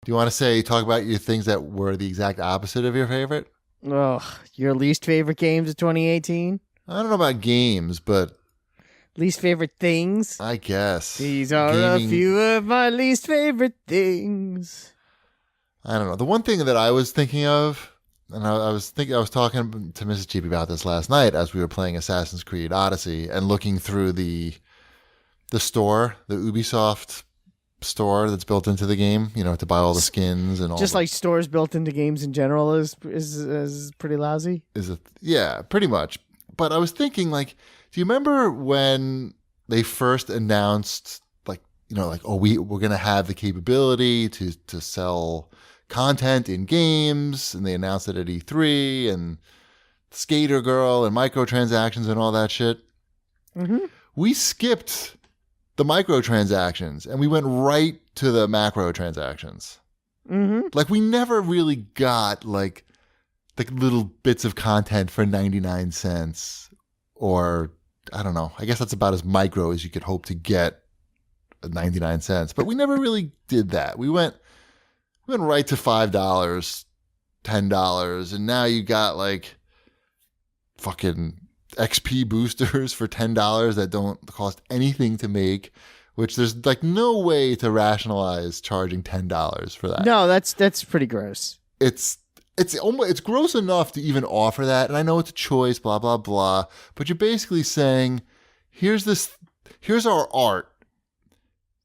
Do you want to talk about your things that were the exact opposite of your favorite? Ugh, your least favorite games of 2018? I don't know about games, but Least favorite things? I guess These are a gaming. few of my least favorite things. I don't know. The one thing that I was thinking of, and I was talking to Mrs. Cheap about this last night as we were playing Assassin's Creed Odyssey and looking through the store, the Ubisoft store that's built into the game, to buy all the skins and all. Just like stores built into games in general is pretty lousy. Yeah, pretty much. But I was thinking, like, do you remember when they first announced, we're gonna have the capability to sell content in games, and they announced it at E3 and Skater Girl and microtransactions and all that shit. Mm-hmm. We skipped the microtransactions and we went right to the macro transactions. Mm-hmm. Like, we never really got like the little bits of content for 99 cents, or I don't know. I guess that's about as micro as you could hope to get at 99 cents. But we never really did that. We went right to $5, $10, and now you got like fucking XP boosters for $10 that don't cost anything to make, which there's like no way to rationalize charging $10 for that. No, that's pretty gross. It's gross enough to even offer that, and I know it's a choice, blah blah blah, but you're basically saying, here's our art.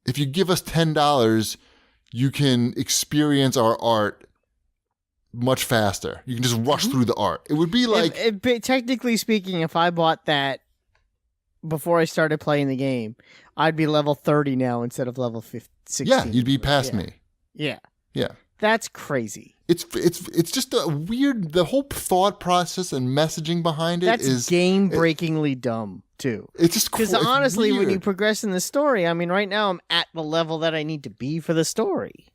If you give us $10, you can experience our art much faster. You can just rush through the art. It would be like... Technically speaking, if I bought that before I started playing the game, I'd be level 30 now instead of level 16. Yeah, you'd be past me. Yeah. Yeah. That's crazy. It's just a weird... The whole thought process and messaging behind it is... That's game-breakingly dumb, too. It's just... Because honestly, when you progress in the story, I mean, right now I'm at the level that I need to be for the story.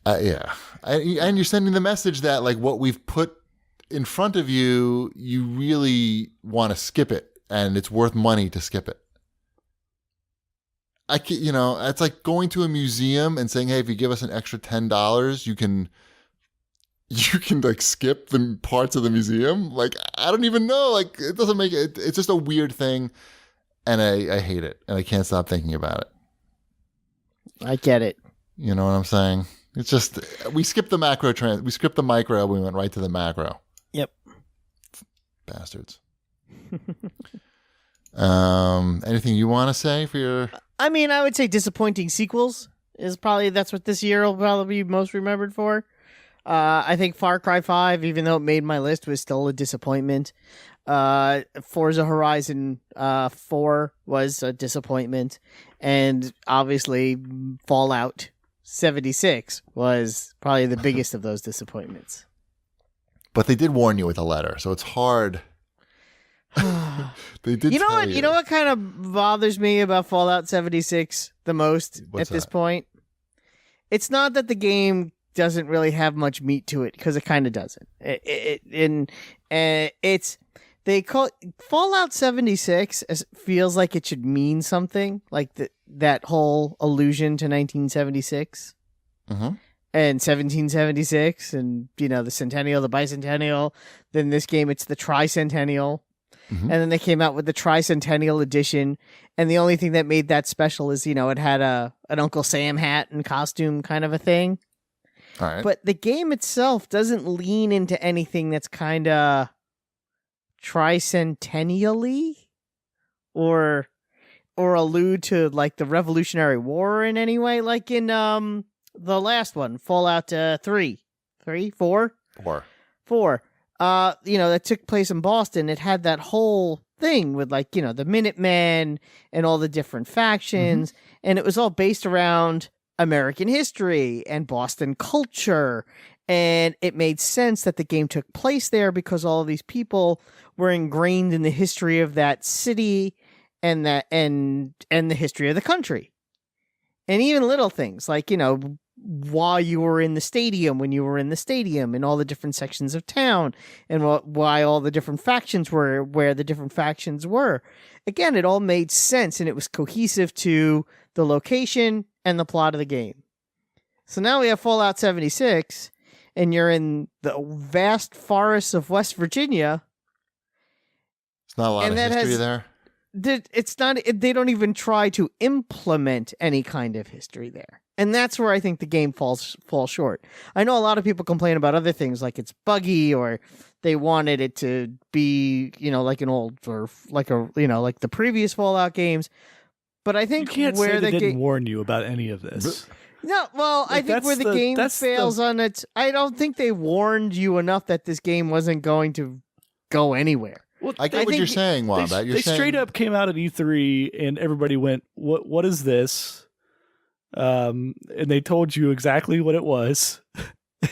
Yeah. And you're sending the message that, like, what we've put in front of you, you really want to skip it, and it's worth money to skip it. It's like going to a museum and saying, hey, if you give us an extra $10, you can like skip the parts of the museum. Like, I don't even know. Like, it doesn't make it. It's just a weird thing, and I hate it, and I can't stop thinking about it. I get it. You know what I'm saying? It's just, we skipped the we skipped the micro, we went right to the macro. Yep. Bastards. Anything you want to say for your... I mean, I would say disappointing sequels that's what this year will probably be most remembered for. I think Far Cry 5, even though it made my list, was still a disappointment. Forza Horizon 4 was a disappointment. And obviously, Fallout 76 was probably the biggest of those disappointments. But they did warn you with a letter, so it's hard. They did. You know what kind of bothers me about Fallout 76 the most this point? It's not that the game doesn't really have much meat to it, because it kind of doesn't. They call Fallout 76 feels like it should mean something, like that whole allusion to 1976 and 1776, and the centennial, the bicentennial. Then this game, it's the tricentennial. And then they came out with the Tricentennial Edition, and the only thing that made that special is, it had an Uncle Sam hat and costume kind of a thing. All right. But the game itself doesn't lean into anything that's kind of tricentennially or allude to, like, the Revolutionary War in any way, like in the last one, Fallout 4. That took place in Boston. It had that whole thing with, like, the Minutemen and all the different factions. And it was all based around American history and Boston culture. And it made sense that the game took place there because all of these people were ingrained in the history of that city and the history of the country. And even little things like, while you were in the stadium, when you were in the stadium, and all the different sections of town, and why all the different factions were where the different factions were. Again, it all made sense, and it was cohesive to the location and the plot of the game. So now we have Fallout 76, and you're in the vast forests of West Virginia. It's not a lot of history there. It's not. They don't even try to implement any kind of history there, and that's where I think the game falls short. I know a lot of people complain about other things, like it's buggy, or they wanted it to be, like an old, or like like the previous Fallout games. But I think you can't say they didn't warn you about any of this. No, well, I think where the game fails on it, I don't think they warned you enough that this game wasn't going to go anywhere. Well, I get what you're saying, Wombat. They straight up came out at E3 and everybody went, "What is this?" And they told you exactly what it was.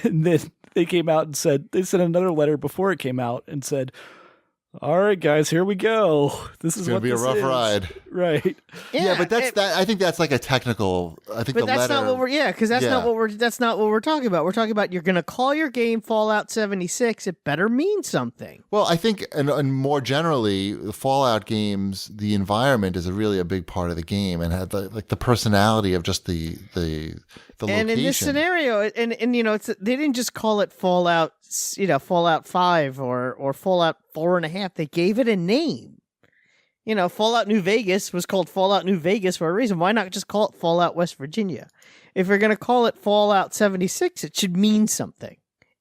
And then they came out and they sent another letter before it came out and said, "All right, guys, here we go. This is going to be a rough ride." Right. Yeah, but I think that's like a technical. I think but that's not what we're. Yeah, because that's not what we're. That's not what we're talking about. We're talking about you're going to call your game Fallout 76. It better mean something. Well, I think, and more generally, the Fallout games, the environment is really a big part of the game, and had the personality of just the location. And in this scenario, and they didn't just call it Fallout, Fallout 5 or Fallout 4.5. They gave it a name. Fallout New Vegas was called Fallout New Vegas for a reason. Why not just call it Fallout West Virginia? If you're going to call it Fallout 76, it should mean something.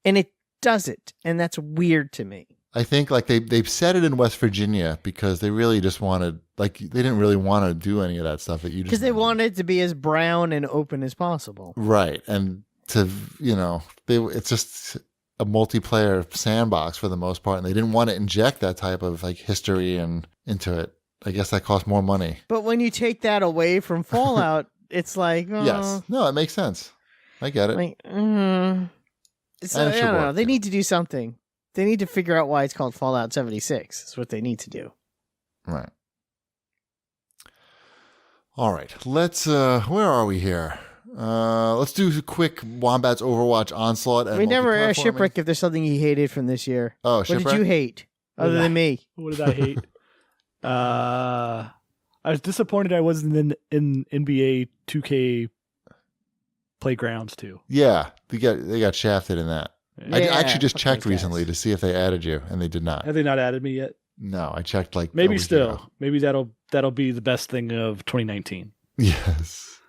And it doesn't. And that's weird to me. I think they've said it in West Virginia because they really just wanted, they didn't really want to do any of that stuff that you just because they wanted it to be as brown and open as possible. Right. And it's just a multiplayer sandbox for the most part, and they didn't want to inject that type of history and into it. I guess that costs more money. But when you take that away from Fallout, it's like, yes, no, it makes sense. I get it. So, I don't know. They need to do something. They need to figure out why it's called Fallout 76. That's what they need to do. Right. All right. Let's. Where are we here? Let's do a quick Wombat's Overwatch Onslaught. And we never asked Shipwreck if there's something he hated from this year. Oh, Shipwreck? What did you hate other than me? What did I hate? I was disappointed I wasn't in NBA 2K Playgrounds too. Yeah, they got shafted in that. Yeah, I actually just checked recently to see if they added you, and they did not. Have they not added me yet? No, I checked maybe still. Maybe that'll be the best thing of 2019. Yes.